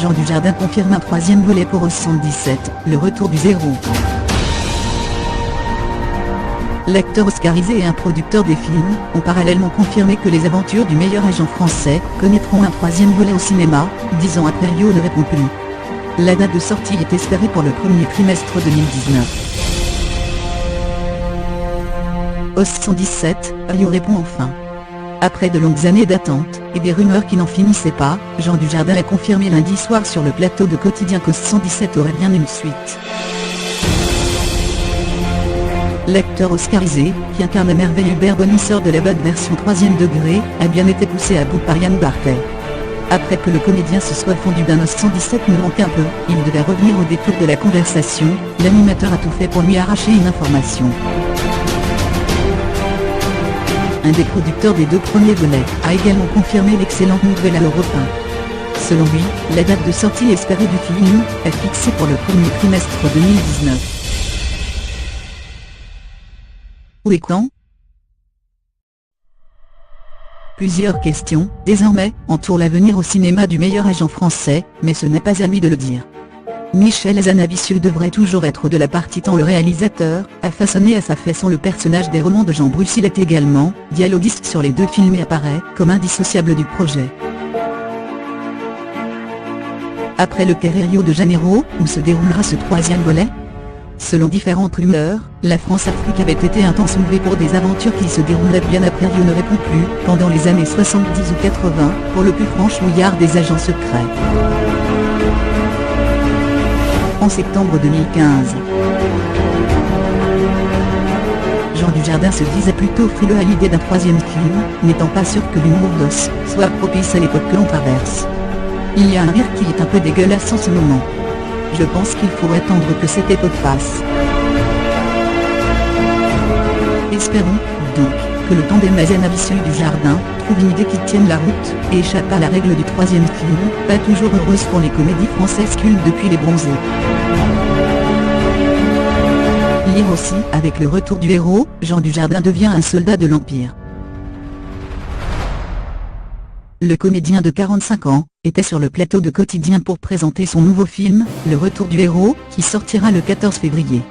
Jean Dujardin confirme un troisième volet pour Os 117, le retour du zéro. L'acteur oscarisé et un producteur des films ont parallèlement confirmé que les aventures du meilleur agent français connaîtront un troisième volet au cinéma, 10 ans après Rio ne répond plus. La date de sortie est espérée pour le premier trimestre 2019. Os 117, Rio répond enfin. Après de longues années d'attente, et des rumeurs qui n'en finissaient pas, Jean Dujardin a confirmé lundi soir sur le plateau de Quotidien qu'Os 117 aurait bien une suite. L'acteur oscarisé, qui incarne à merveille Hubert Bonisseur de la Bad version 3e degré, a bien été poussé à bout par Yann Barthès. Après que le comédien se soit fondu d'un Os 117 me manque un peu, il devait revenir au détour de la conversation, l'animateur a tout fait pour lui arracher une information. Un des producteurs des 2 premiers volets a également confirmé l'excellente nouvelle à l'Europe 1. Selon lui, la date de sortie espérée du film est fixée pour le premier trimestre 2019. Où et quand ? Plusieurs questions, désormais, entourent l'avenir au cinéma du meilleur agent français, mais ce n'est pas à lui de le dire. Michel Hazanavicieux devrait toujours être de la partie tant le réalisateur a façonné à sa façon le personnage des romans de Jean Bruce. Il est également dialoguiste sur les 2 films et apparaît comme indissociable du projet. Après le Rio de Janeiro, où se déroulera ce troisième volet ? Selon différentes rumeurs, la France-Afrique avait été un temps soulevée pour des aventures qui se dérouleraient bien après Rio ne répond plus, pendant les années 70 ou 80, pour le plus franchouillard des agents secrets. En septembre 2015, Jean Dujardin se disait plutôt frileux à l'idée d'un troisième film, n'étant pas sûr que l'humour d'Os soit propice à l'époque que l'on traverse. Il y a un rire qui est un peu dégueulasse en ce moment. Je pense qu'il faut attendre que cette époque passe. Espérons, donc, que le tandem Hazanavicieux-Dujardin trouve une idée qui tienne la route, et échappe à la règle du troisième film, pas toujours heureuse pour les comédies françaises cultes depuis Les Bronzés. Lire aussi, avec le retour du héros, Jean Dujardin devient un soldat de l'Empire. Le comédien de 45 ans était sur le plateau de Quotidien pour présenter son nouveau film, Le Retour du Héros, qui sortira le 14 février.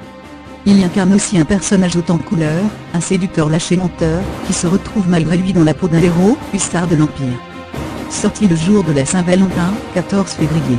Il y incarne aussi un personnage haut en couleur, un séducteur lâché menteur, qui se retrouve malgré lui dans la peau d'un héros, hussard de l'Empire. Sorti le jour de la Saint-Valentin, 14 février.